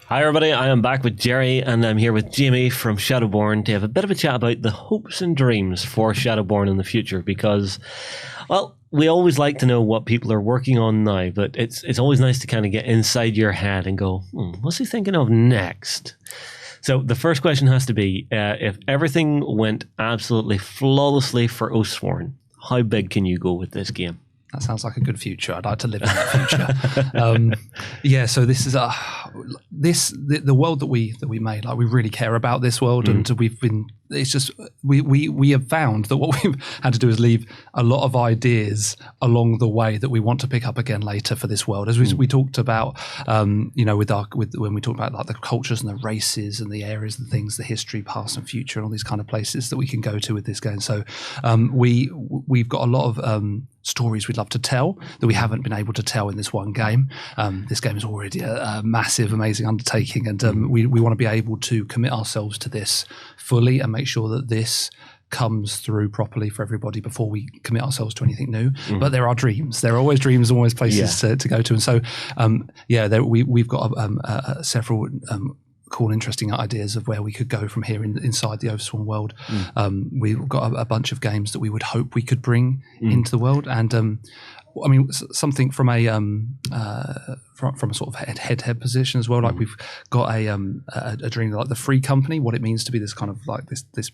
Hi everybody, I am back with Gerry and I'm here with Jamie from Shadowborne to have a bit of a chat about the hopes and dreams for Shadowborne in the future because, well, we always like to know what people are working on now, but it's always nice to kind of get inside your head and go, what's he thinking of next? So the first question has to be, if everything went absolutely flawlessly for Oathsworn, how big can you go with this game? That sounds like a good future. I'd like to live in that future. So this is the world that we made. Like, we really care about this world, and we've been. It's just we have found that what we've had to do is leave a lot of ideas along the way that we want to pick up again later for this world. As we talked about, when we talked about like the cultures and the races and the areas and things, the history, past and future, and all these kind of places that we can go to with this game. So we've got a lot of stories we'd love to tell that we haven't been able to tell in this one game. This game is already a massive, amazing undertaking, and we want to be able to commit ourselves to this fully and make sure that this comes through properly for everybody before we commit ourselves to anything new. But there are dreams. There are always dreams and always places to go to. And so, we've got several cool, interesting ideas of where we could go from here inside the Oathsworn world. We've got a bunch of games that we would hope we could bring into the world. And something from a from a sort of head position as well. Like, we've got a dream, like the Free Company, what it means to be this kind of like this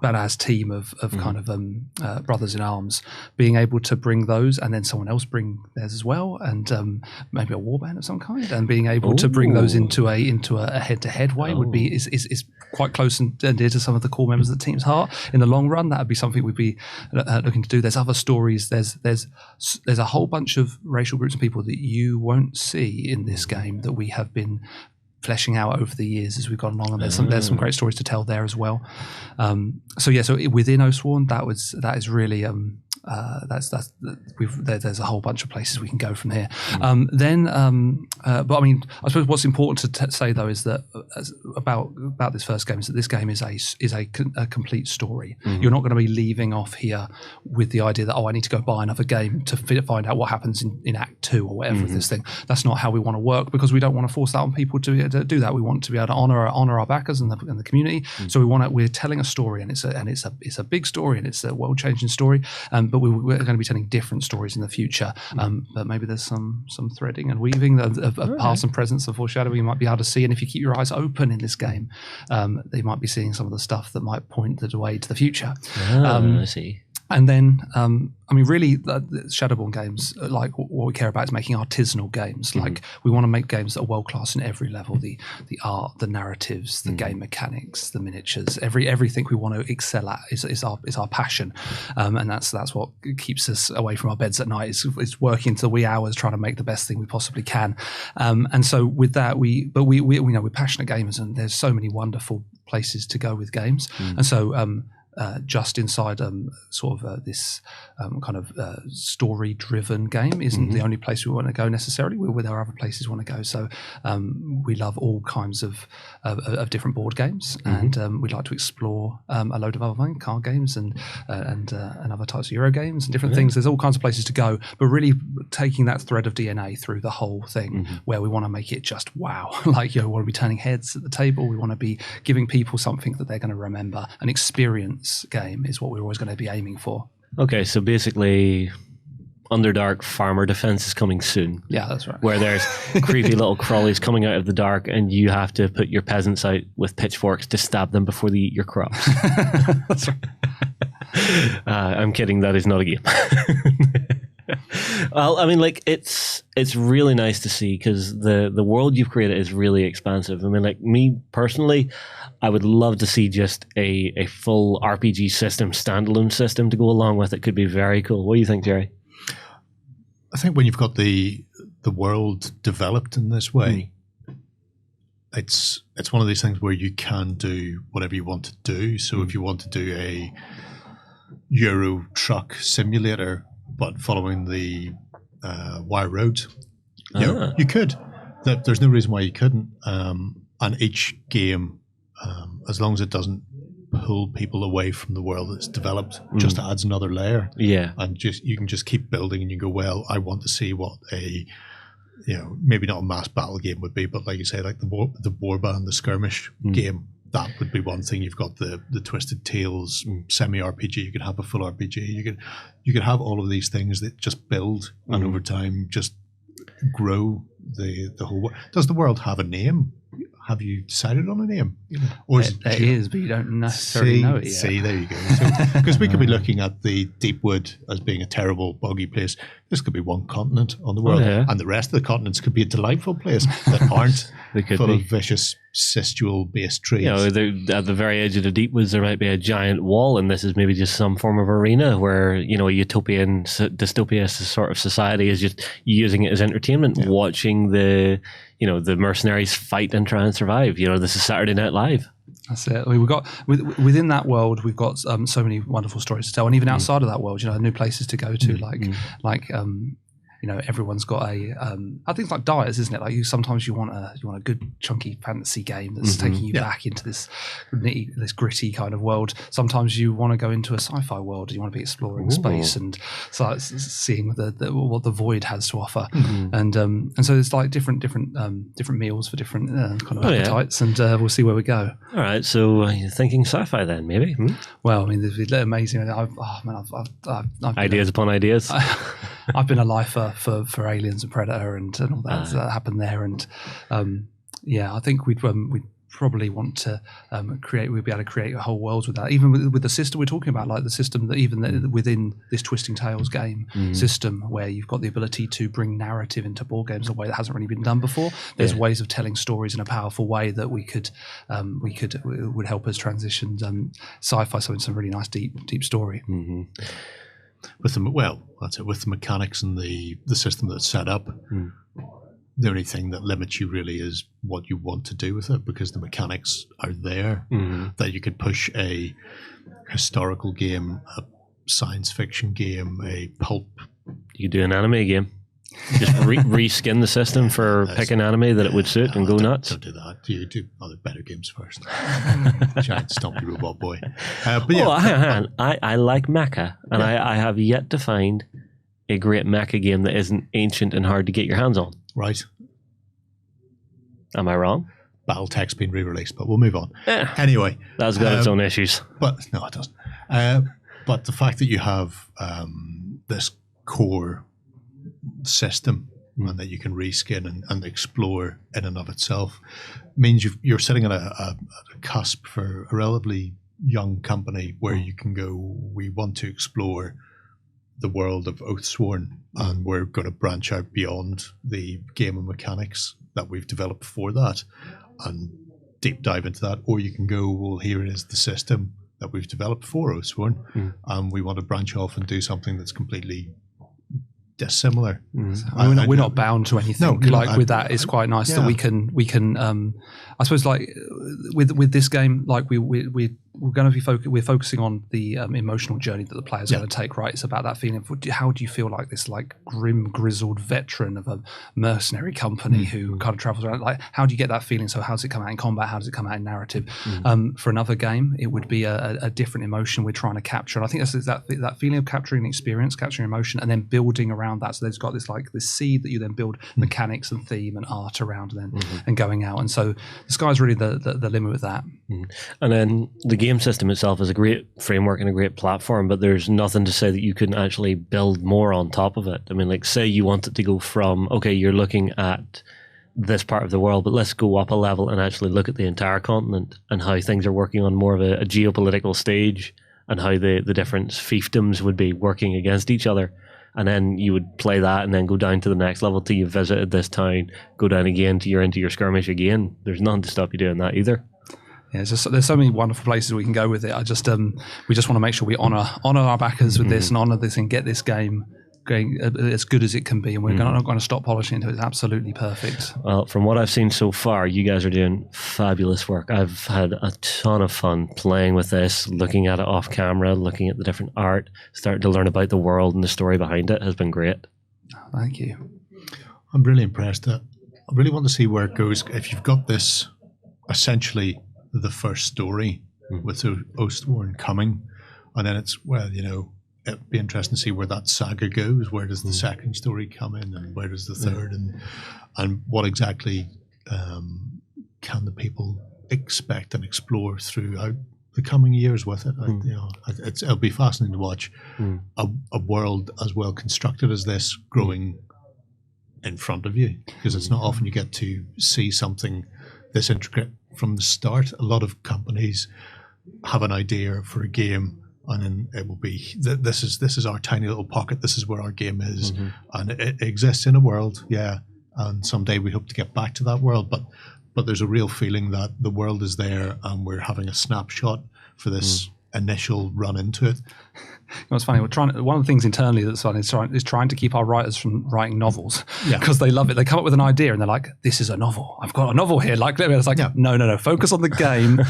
badass team of kind of brothers in arms, being able to bring those and then someone else bring theirs as well, and maybe a warband of some kind, and being able to bring those into a head-to-head way would be is quite close and dear to some of the core members of the team's heart. In the long run, that would be something we'd be looking to do. There's other stories. There's a whole bunch of racial groups and people that you won't see in this game that we have been fleshing out over the years as we've gone along, and there's some great stories to tell there as well. So within Oathsworn, that is really there's a whole bunch of places we can go from here. But I mean, I suppose what's important to say though is that about this first game is that this game is a complete story. You're not going to be leaving off here with the idea that, I need to go buy another game to find out what happens in Act 2 or whatever of this thing. That's not how we want to work, because we don't want to force that on people to do that. We want to be able to honor our backers and the community. So we're telling a story, and it's a big story, and it's a world changing story. But we're going to be telling different stories in the future. But maybe there's some threading and weaving of past and presence of foreshadowing you might be able to see. And if you keep your eyes open in this game, you might be seeing some of the stuff that might point the way to the future. I see. And then, really, the Shadowborne Games, like, what we care about is making artisanal games. Like, we want to make games that are world class in every level: the art, the narratives, the game mechanics, the miniatures. Everything we want to excel at is our passion, and that's what keeps us away from our beds at night. Is working into the wee hours trying to make the best thing we possibly can. And so with that, we know we're passionate gamers, and there's so many wonderful places to go with games, and so. Just inside this kind of story-driven game isn't the only place we want to go necessarily. There are other places we want to go. So we love all kinds of different board games, and we'd like to explore a load of other card games and other types of Euro games and different things. There's all kinds of places to go, but really taking that thread of DNA through the whole thing, where we want to make it just wow. Like, we want to be turning heads at the table. We want to be giving people something that they're going to remember, an experience game is what we're always going to be aiming for. Okay, so basically Underdark Farmer Defense is coming soon. Yeah, that's right. Where there's creepy little crawlies coming out of the dark, and you have to put your peasants out with pitchforks to stab them before they eat your crops. That's right. I'm kidding, that is not a game. Well, I mean, like, it's really nice to see, because the world you've created is really expansive. I mean, like, me personally, I would love to see just a full RPG system, standalone system to go along with it. Could be very cool. What do you think, Gerry? I think when you've got the world developed in this way, it's one of these things where you can do whatever you want to do. So if you want to do a Euro truck simulator, but following the wire roads, you could. There's no reason why you couldn't. And each game, as long as it doesn't pull people away from the world that's developed, just adds another layer. Yeah. And you can just keep building, and you go, well, I want to see what a maybe not a mass battle game would be, but like you say, like the warband, the skirmish game, that would be one thing. You've got the Twisted Tales semi RPG. You could have a full RPG. You could have all of these things that just build and over time just grow the whole world. Does the world have a name? Have you decided on a name? Or is it is, but you don't necessarily know it yet. See, there you go. Because we could be looking at the Deepwood as being a terrible, boggy place. This could be one continent on the world, and the rest of the continents could be a delightful place that aren't full of vicious cestual-based trees. At the very edge of the Deepwoods, there might be a giant wall, and this is maybe just some form of arena where, a utopian, dystopia sort of society is just using it as entertainment, watching the mercenaries fight and try and survive. This is Saturday Night Live. That's it. We've got within that world, we've got so many wonderful stories to tell, and even outside of that world, new places to go to, like everyone's got I think it's like diets, isn't it? Like sometimes you want a good chunky fantasy game that's taking you back into this gritty kind of world. Sometimes you want to go into a sci-fi world. You want to be exploring space and seeing what the void has to offer. And so there's like different meals for different kind of appetites, and we'll see where we go. All right, so you're thinking sci-fi then, maybe? Well, I mean, there's amazing. I've ideas upon ideas. I've been a lifer for Aliens and Predator and all that happened there, and I think we'd probably want to we'd be able to create a whole world with that, even with the system we're talking about, like the system that even within this Twisting Tales game system, where you've got the ability to bring narrative into board games in a way that hasn't really been done before. There's ways of telling stories in a powerful way that would help us transition sci-fi so into some really nice deep story. With the mechanics and the system that's set up, the only thing that limits you really is what you want to do with it, because the mechanics are there that you could push a historical game, a science fiction game, a pulp. You could do an anime game. Just reskin the system for pick an anime that it would suit and go nuts. Don't do that. You do other better games first. Giant stompy robot boy. But I like mecha, and I have yet to find a great mecha game that isn't ancient and hard to get your hands on. Right. Am I wrong? Battletech's been re-released, but we'll move on. Anyway. That's got its own issues. But no, it doesn't. But the fact that you have this core system and that you can reskin and explore in and of itself means you're sitting at a cusp for a relatively young company where you can go, we want to explore the world of Oathsworn, and we're going to branch out beyond the game and mechanics that we've developed for that and deep dive into that. Or you can go, well, here is the system that we've developed for Oathsworn, and we want to branch off and do something that's completely dissimilar. We're not bound to anything. With that, it's quite nice that we can. I suppose, like with this game, like we're going to be we're focusing on the emotional journey that the player's going to take. Right, it's about that feeling of how do you feel like this like grim, grizzled veteran of a mercenary company who kind of travels around. Like, how do you get that feeling? So, how does it come out in combat? How does it come out in narrative? For another game, it would be a different emotion we're trying to capture, and I think that's that feeling of capturing experience, capturing emotion, and then building around that. So, there's got this seed that you then build mechanics and theme and art around, and going out. And so, the sky's really the limit with that. And then the game system itself is a great framework and a great platform, but there's nothing to say that you couldn't actually build more on top of it. I mean, like, say you want it to go from, okay, you're looking at this part of the world, but let's go up a level and actually look at the entire continent and how things are working on more of a geopolitical stage, and how the different fiefdoms would be working against each other. And then you would play that and then go down to the next level till you've visited this town, go down again till you're into your skirmish again. There's nothing to stop you doing that either. Yeah, there's so many wonderful places we can go with it. We just want to make sure we honor our backers with this and honor this and get this game going as good as it can be. And we're not going to stop polishing until it's absolutely perfect. Well, from what I've seen so far, you guys are doing fabulous work. I've had a ton of fun playing with this, looking at it off camera, looking at the different art, starting to learn about the world and the story behind it has been great. Thank you. I'm really impressed. I really want to see where it goes. If you've got this essentially the first story with Oathsworn coming, and then it's, it'd be interesting to see where that saga goes. Where does the second story come in, and where does the third, and what exactly can the people expect and explore throughout the coming years with it? It'll be fascinating to watch a world as well constructed as this growing in front of you, because it's not often you get to see something this intricate from the start. A lot of companies have an idea for a game, and then it will be this is our tiny little pocket. This is where our game is, and it exists in a world, and someday we hope to get back to that world. But there's a real feeling that the world is there, and we're having a snapshot for this initial run into it. It's funny. One of the things internally that's fun is trying to keep our writers from writing novels, because they love it. They come up with an idea and they're like, "This is a novel. I've got a novel here." Like, it's like, no, focus on the game.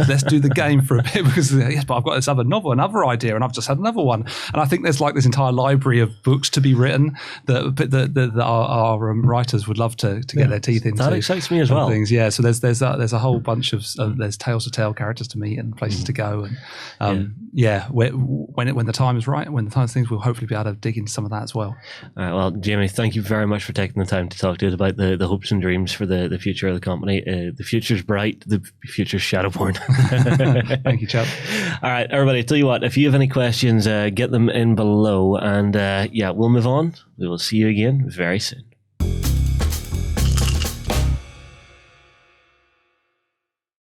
Let's do the game for a bit, because yes, but I've got this other novel, another idea, and I've just had another one. And I think there's like this entire library of books to be written that our writers would love to get their teeth into. That excites me as well. Things, yeah. So there's a whole bunch of there's tales to tell, characters to meet, and places to go, and when the time is right, when the time is things, we'll hopefully be able to dig into some of that as well. All right, well, Jamie, thank you very much for taking the time to talk to us about the hopes and dreams for the future of the company. The future's bright. The future's Shadowborn. Thank you, Chad. All right, everybody, tell you what, if you have any questions, get them in below, and we'll move on. We will see you again very soon.